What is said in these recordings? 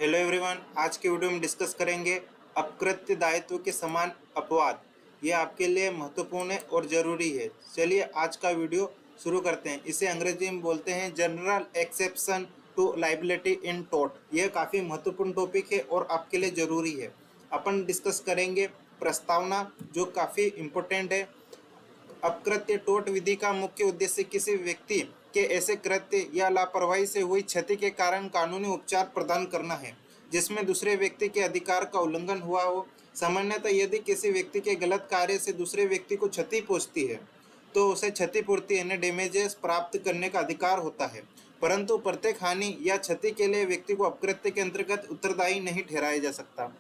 Hello everyone, आज के video में डिस्कस करेंगे अपकृत्य दायित्व के समान अपवाद। ये आपके लिए महत्वपूर्ण है और ज़रूरी है। चलिए आज का वीडियो शुरू करते हैं। इसे अंग्रेजी में बोलते हैं general exception to liability in tort. यह काफ़ी महत्वपूर्ण टॉपिक है और आपके लिए ज़रूरी है। अपन डिस्कस करेंगे प्रस्तावना, जो काफ़ी इम्पोर्टेंट है। अपकृत्य टोट विधि का मुख्य उद्देश्य किसी व्यक्ति के ऐसे कृत्य या लापरवाही से हुई क्षति के कारण कानूनी उपचार प्रदान करना है जिसमें दूसरे व्यक्ति के अधिकार का उल्लंघन हुआ हो। सामान्यतः यदि किसी व्यक्ति के गलत कार्य से दूसरे व्यक्ति को क्षति पहुंचती है तो उसे क्षतिपूर्ति यानी डैमेजेस प्राप्त करने का अधिकार होता है, परंतु प्रत्येक हानि या क्षति के लिए व्यक्ति को अपकृत्य के अंतर्गत उत्तरदायी नहीं ठहराया जा सकता।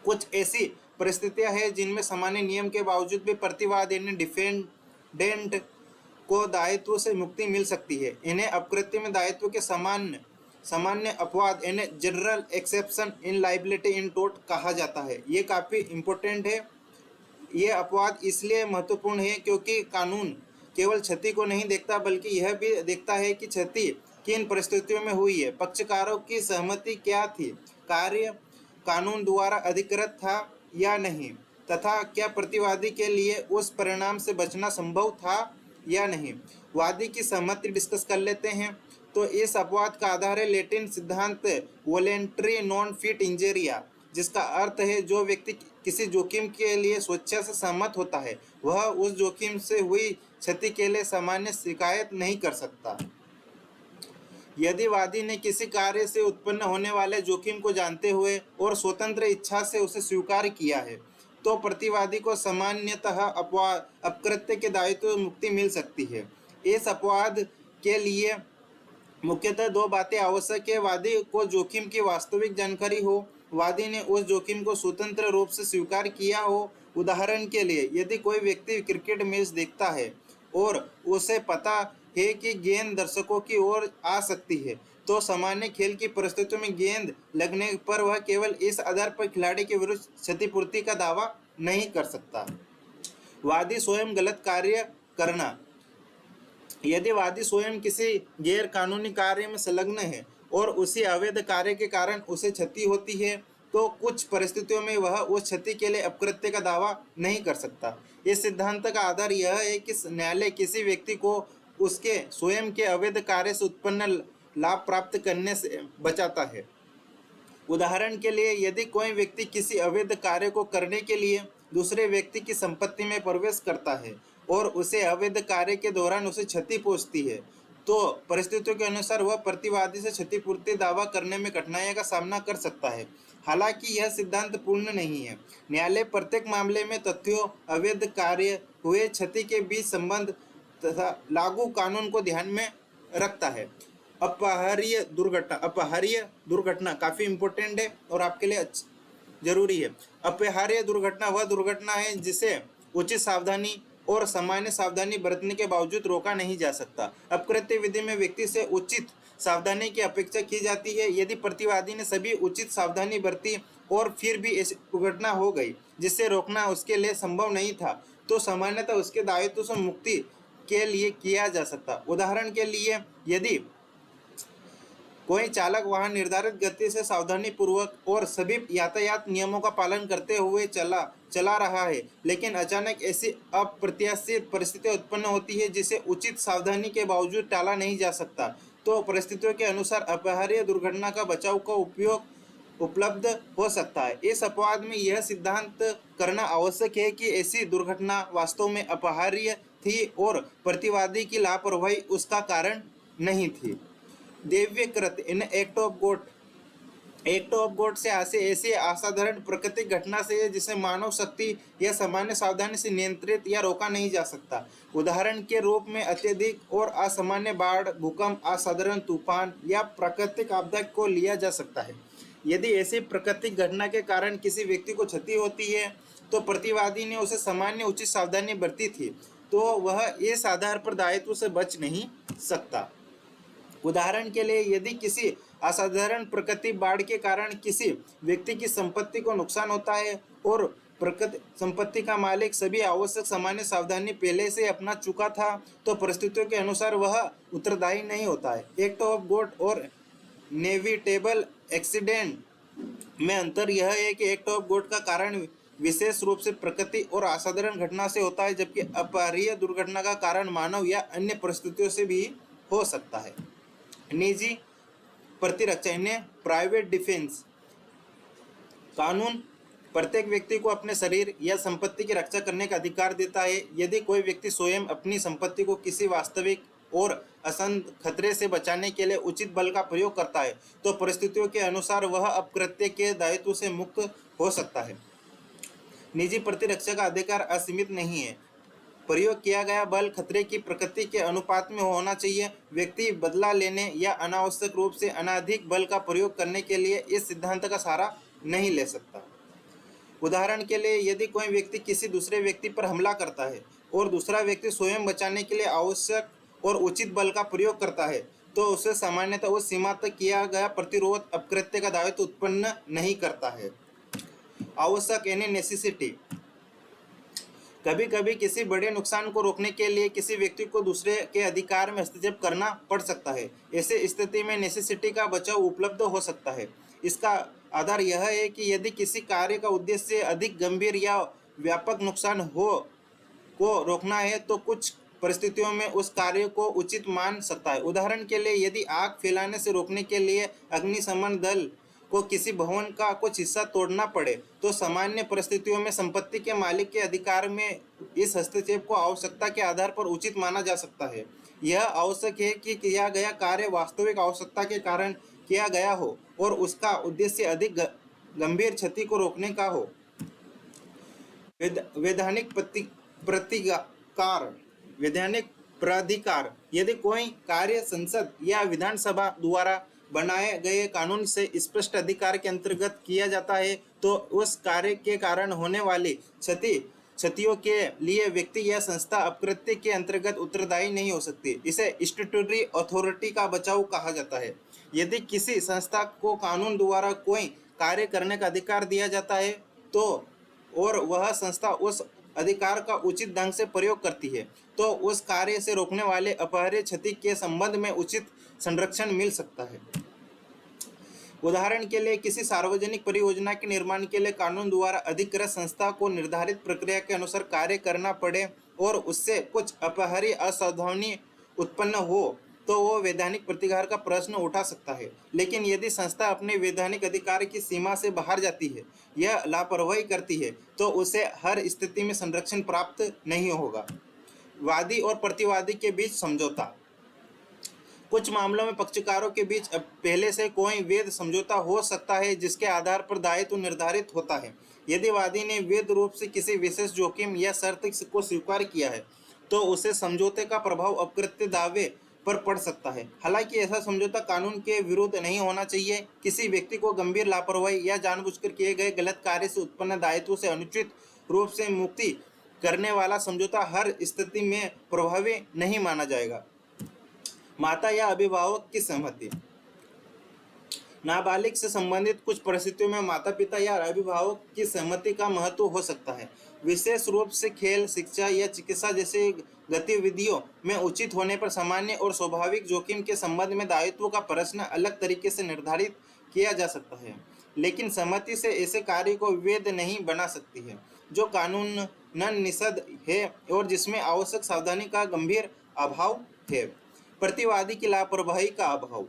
कुछ ऐसी परिस्थितियां हैं जिनमें सामान्य नियम के बावजूद भी प्रतिवादी यानी डिफेंडेंट को दायित्व से मुक्ति मिल सकती है। इन्हें अपकृत्य में दायित्व के सामान्य सामान्य अपवाद यानी general exception in liability in tort कहा जाता है। ये काफ़ी इम्पोर्टेंट है। ये अपवाद इसलिए महत्वपूर्ण है क्योंकि कानून केवल क्षति को नहीं देखता बल्कि यह भी देखता है कि क्षति किन परिस्थितियों में हुई है, पक्षकारों की सहमति क्या थी, कार्य कानून द्वारा अधिकृत था या नहीं, तथा क्या प्रतिवादी के लिए उस परिणाम से बचना संभव था या नहीं। वादी की सहमति डिस्कस कर लेते हैं। तो इस अपवाद का आधार है लैटिन सिद्धांत वॉलेंट्री नॉन फिट इंजेरिया, जिसका अर्थ है जो व्यक्ति किसी जोखिम के लिए स्वेच्छा से सहमत होता है वह उस जोखिम से हुई क्षति के लिए सामान्य शिकायत नहीं कर सकता। यदि वादी ने किसी कार्य से उत्पन्न होने वाले जोखिम को जानते हुए और स्वतंत्र इच्छा से उसे स्वीकार किया है तो प्रतिवादी को सामान्यतः अपवाद अपकृत्य के दायित्व मुक्ति मिल सकती है। इस अपवाद के लिए मुख्यतः दो बातें आवश्यक है। वादी को जोखिम की वास्तविक जानकारी हो, वादी ने उस जोखिम को स्वतंत्र रूप से स्वीकार किया हो। उदाहरण के लिए यदि कोई व्यक्ति क्रिकेट मैच देखता है और उसे पता है कि गेंद दर्शकों की ओर आ सकती है तो सामान्य खेल की परिस्थितियों में गेंद लगने पर वह केवल इस आधार पर खिलाड़ी के विरुद्ध क्षतिपूर्ति का दावा नहीं कर सकता। वादी स्वयं गलत कार्य करना, यदि वादी स्वयं किसी गैर कानूनी कार्य में संलग्न है और उसी अवैध कार्य के कारण उसे क्षति होती है तो कुछ परिस्थितियों में वह उस क्षति के लिए अपकृत्य का दावा नहीं कर सकता। इस सिद्धांत का आधार यह है कि न्यायालय किसी व्यक्ति को उसके स्वयं के अवैध कार्य से उत्पन्न लाभ प्राप्त करने से बचाता है। उदाहरण के लिए यदि कोई व्यक्ति किसी अवैध कार्य को करने के लिए दूसरे व्यक्ति की संपत्ति में प्रवेश करता है और उसे अवैध कार्य के दौरान उसे क्षति पहुंचती है तो परिस्थितियों के अनुसार वह प्रतिवादी से क्षतिपूर्ति दावा करने में कठिनाइयों का सामना कर सकता है। हालांकि यह सिद्धांत पूर्ण नहीं है। न्यायालय प्रत्येक मामले में तथ्यों, अवैध कार्य, हुए क्षति के बीच संबंध तथा लागू कानून को ध्यान में रखता है। अपहार्य दुर्घटना काफ़ी इम्पोर्टेंट है और आपके लिए जरूरी है। अपहार्य दुर्घटना वह दुर्घटना है जिसे उचित सावधानी और सामान्य सावधानी बरतने के बावजूद रोका नहीं जा सकता। अपकृत्य विधि में व्यक्ति से उचित सावधानी की अपेक्षा की जाती है। यदि प्रतिवादी ने सभी उचित सावधानी बरती और फिर भी ऐसी दुर्घटना हो गई जिससे रोकना उसके लिए संभव नहीं था तो सामान्यतः उसके दायित्व से मुक्ति के लिए किया जा सकता। उदाहरण के लिए यदि कोई चालक वाहन निर्धारित गति से सावधानी पूर्वक और सभी यातायात नियमों का पालन करते हुए चला रहा है लेकिन अचानक ऐसी अप्रत्याशित परिस्थिति उत्पन्न होती है जिसे उचित सावधानी के बावजूद टाला नहीं जा सकता तो परिस्थितियों के अनुसार अपहार्य दुर्घटना का बचाव का उपयोग उपलब्ध हो सकता है। इस अपवाद में यह सिद्धांत करना आवश्यक है कि ऐसी दुर्घटना वास्तव में अपहार्य थी और प्रतिवादी की लापरवाही उसका कारण नहीं थी। दैवीय कृत्य इन एक्ट ऑफ गॉड से ऐसी असाधारण प्राकृतिक घटना से है जिसे मानव शक्ति या सामान्य सावधानी से नियंत्रित या रोका नहीं जा सकता। उदाहरण के रूप में अत्यधिक और असामान्य बाढ़, भूकंप, असाधारण तूफान या प्राकृतिक आपदा को लिया जा सकता है। यदि ऐसी प्राकृतिक घटना के कारण किसी व्यक्ति को क्षति होती है तो प्रतिवादी ने उसे सामान्य उचित सावधानी बरती थी तो वह इस आधार पर दायित्व से बच नहीं सकता। उदाहरण के लिए यदि किसी असाधारण प्राकृतिक बाढ़ के कारण किसी व्यक्ति की संपत्ति को नुकसान होता है और प्रकृति संपत्ति का मालिक सभी आवश्यक सामान्य सावधानी पहले से अपना चुका था तो परिस्थितियों के अनुसार वह उत्तरदायी नहीं होता है। एक्ट ऑफ गॉड और नेविटेबल एक्सीडेंट में अंतर यह है कि एक्ट ऑफ गॉड का कारण विशेष रूप से प्रकृति और असाधारण घटना से होता है, जबकि अपरिहार्य दुर्घटना का कारण मानव या अन्य परिस्थितियों से भी हो सकता है। निजी प्रतिरक्षा इन्हें प्राइवेट डिफेंस कानून प्रत्येक व्यक्ति को अपने शरीर या संपत्ति की रक्षा करने का अधिकार देता है। यदि कोई व्यक्ति स्वयं अपनी संपत्ति को किसी वास्तविक और असंत खतरे से बचाने के लिए उचित बल का प्रयोग करता है, तो परिस्थितियों के अनुसार वह अपकृत्य के दायित्व से मुक्त हो सकता है। निजी प्रतिरक्षा का अधिकार असीमित नहीं है। प्रयोग किया गया बल खतरे की प्रकृति के अनुपात में होना चाहिए। व्यक्ति बदला लेने या अनावश्यक रूप से अनाधिक बल का प्रयोग करने के लिए इस सिद्धांत का सहारा नहीं ले सकता। उदाहरण के लिए, यदि कोई व्यक्ति किसी दूसरे व्यक्ति पर हमला करता है और दूसरा व्यक्ति स्वयं बचाने के लिए आवश्यक और उचित बल का प्रयोग करता है, तो उसे सामान्यतः उस सीमा तक किया गया प्रतिरोध अपकृत्य का दायित्व उत्पन्न नहीं करता है। आवश्यक यानी नेसेसिटी। कभी कभी किसी बड़े नुकसान को रोकने के लिए किसी व्यक्ति को दूसरे के अधिकार में हस्तक्षेप करना पड़ सकता है। ऐसे स्थिति में नेसेसिटी का बचाव उपलब्ध हो सकता है। इसका आधार यह है कि यदि किसी कार्य का उद्देश्य अधिक गंभीर या व्यापक नुकसान को रोकना है, तो कुछ परिस्थितियों में उस कार्य को उचित मान सकता है। उदाहरण के लिए, यदि आग फैलाने से रोकने के लिए अग्निशमन दल को किसी भवन का कुछ हिस्सा तोड़ना पड़े, तो सामान्य परिस्थितियों में संपत्ति के मालिक के अधिकार में इस हस्तक्षेप को आवश्यकता के आधार पर उचित माना जा सकता है। यह आवश्यक है कि किया गया कार्य वास्तविक आवश्यकता के कारण किया गया हो और उसका उद्देश्य अधिक गंभीर क्षति को रोकने का हो। वैधानिक प्राधिकार। यदि कोई कार्य संसद या विधानसभा द्वारा बनाए गए कानून से स्पष्ट अधिकार के अंतर्गत किया जाता है, तो उस कार्य के कारण होने वाली क्षतियों के लिए व्यक्ति या संस्था अपकृत्य के अंतर्गत उत्तरदायी नहीं हो सकती। इसे स्टैट्यूटरी अथॉरिटी का बचाव कहा जाता है। यदि किसी संस्था को कानून द्वारा कोई कार्य करने का अधिकार दिया जाता है, तो और वह संस्था उस अधिकार का उचित ढंग से प्रयोग करती है, तो उस कार्य से रोकने वाले अपरिहार्य क्षति के संबंध में उचित संरक्षण मिल सकता है। उदाहरण के लिए, किसी सार्वजनिक परियोजना के निर्माण के लिए कानून द्वारा अधिकृत संस्था को निर्धारित प्रक्रिया के अनुसार कार्य करना पड़े और उससे कुछ अपरिहार्य असावधानी उत्पन्न हो, तो वो वैधानिक प्रतिकार का प्रश्न उठा सकता है। लेकिन यदि संस्था अपने वैधानिक अधिकार की सीमा से बाहर जाती है या लापरवाही करती है, तो उसे हर स्थिति में संरक्षण प्राप्त नहीं होगा। वादी और प्रतिवादी के बीच समझौता। कुछ मामलों में पक्षकारों के बीच पहले से कोई वैध समझौता हो सकता है जिसके आधार पर दायित्व निर्धारित होता है। यदि वादी ने वैध रूप से किसी विशेष जोखिम या शर्त को स्वीकार किया है, तो उसे समझौते का प्रभाव अपकृत्य दावे पर पड़ सकता है। हालांकि ऐसा समझौता कानून के विरुद्ध नहीं होना चाहिए। किसी व्यक्ति को गंभीर लापरवाही या जानबूझकर किए गए गलत कार्य से उत्पन्न दायित्व से अनुचित रूप से मुक्ति करने वाला समझौता हर स्थिति में प्रभावी नहीं माना जाएगा। माता या अभिभावक की सहमति। नाबालिग से संबंधित कुछ परिस्थितियों में माता पिता या अभिभावक की सहमति का महत्व हो सकता है। विशेष रूप से खेल, शिक्षा या चिकित्सा जैसे गतिविधियों में उचित होने पर सामान्य और स्वाभाविक जोखिम के संबंध में दायित्व का प्रश्न अलग तरीके से निर्धारित किया जा सकता है। लेकिन सहमति से ऐसे कार्य को वैध नहीं बना सकती है जो कानूनन निषिद्ध है और जिसमें आवश्यक सावधानी का गंभीर अभाव है। प्रतिवादी की लापरवाही का अभाव।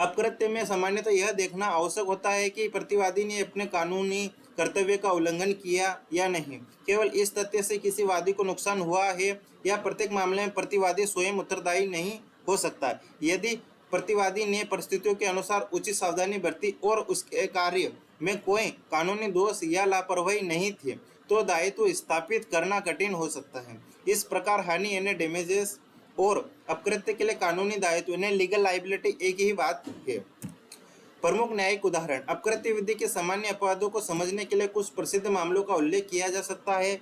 अपकृत्य में सामान्यतः यह देखना आवश्यक होता है कि प्रतिवादी ने अपने कानूनी कर्तव्य का उल्लंघन किया या नहीं। केवल इस तथ्य से किसी वादी को नुकसान हुआ है या प्रत्येक मामले में प्रतिवादी स्वयं उत्तरदायी नहीं हो सकता। यदि प्रतिवादी ने परिस्थितियों के अनुसार उचित सावधानी बरती और उसके कार्य में कोई कानूनी दोष या लापरवाही नहीं थी, तो दायित्व स्थापित करना कठिन हो सकता है। इस प्रकार हानि यानी डैमेजेस और अपकृत्य के लिए कानूनी दायित्व यानी लीगल लायबिलिटी एक ही बात है। प्रमुख न्यायिक उदाहरण। अपकृत्य विधि के सामान्य अपवादों को समझने के लिए कुछ प्रसिद्ध मामलों का उल्लेख किया जा सकता है।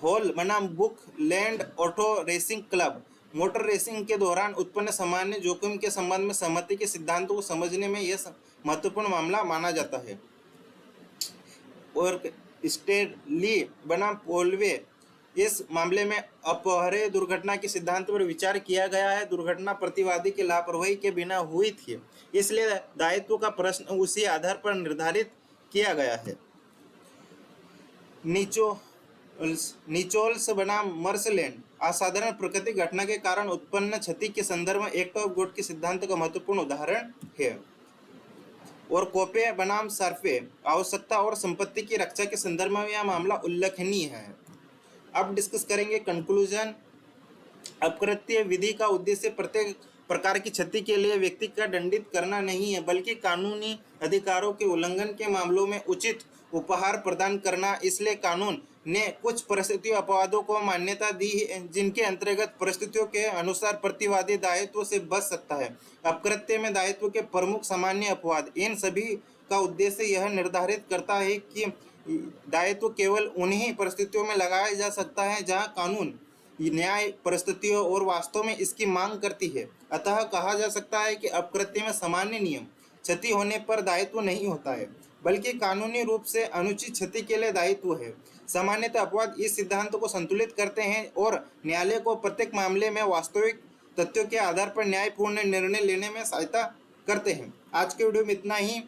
हॉल बनाम book land auto racing club. Motor racing के दौरान उत्पन्न सामान्य जोखिम के संबंध में सहमति के सिद्धांतों को समझने में यह महत्वपूर्ण मामला माना जाता है। और स्टेडली बनाम पोलवे इस मामले में अपहरे दुर्घटना के सिद्धांत पर विचार किया गया है। दुर्घटना प्रतिवादी की लापरवाही के बिना हुई थी, इसलिए दायित्व का प्रश्न उसी आधार पर निर्धारित किया गया है। निचोल्स बनाम मर्सलैंड असाधारण प्राकृतिक घटना के कारण उत्पन्न क्षति के संदर्भ में एक्ट ऑफ गॉड के सिद्धांत का महत्वपूर्ण उदाहरण है। और कोपे बनाम सार्फे आवश्यकता और संपत्ति की रक्षा के संदर्भ में यह मामला उल्लेखनीय है। अब डिस्कस करेंगे कंक्लूजन। अपकृत्य विधि का उद्देश्य प्रत्येक प्रकार की क्षति के लिए व्यक्ति का दंडित करना नहीं है, बल्कि कानूनी अधिकारों के उल्लंघन के मामलों में उचित उपहार प्रदान करना। इसलिए कानून ने कुछ परिस्थितियों अपवादों को मान्यता दी है, जिनके अंतर्गत परिस्थितियों के अनुसार प्रतिवादी दायित्व से बच सकता है। अपकृत्य में दायित्व के प्रमुख सामान्य अपवाद, इन सभी का उद्देश्य यह निर्धारित करता है कि दायित्व केवल उन्हीं परिस्थितियों में लगाया जा सकता है जहां कानून न्याय परिस्थितियों और वास्तव में इसकी मांग करती है। अतः कहा जा सकता है कि अपकृत्य में सामान्य नियम क्षति होने पर दायित्व नहीं होता है, बल्कि कानूनी रूप से अनुचित क्षति के लिए दायित्व है। सामान्यतः अपवाद इस सिद्धांत को संतुलित करते हैं और न्यायालय को प्रत्येक मामले में वास्तविक तथ्यों के आधार पर न्यायपूर्ण निर्णय लेने में सहायता करते हैं। आज के वीडियो में इतना ही।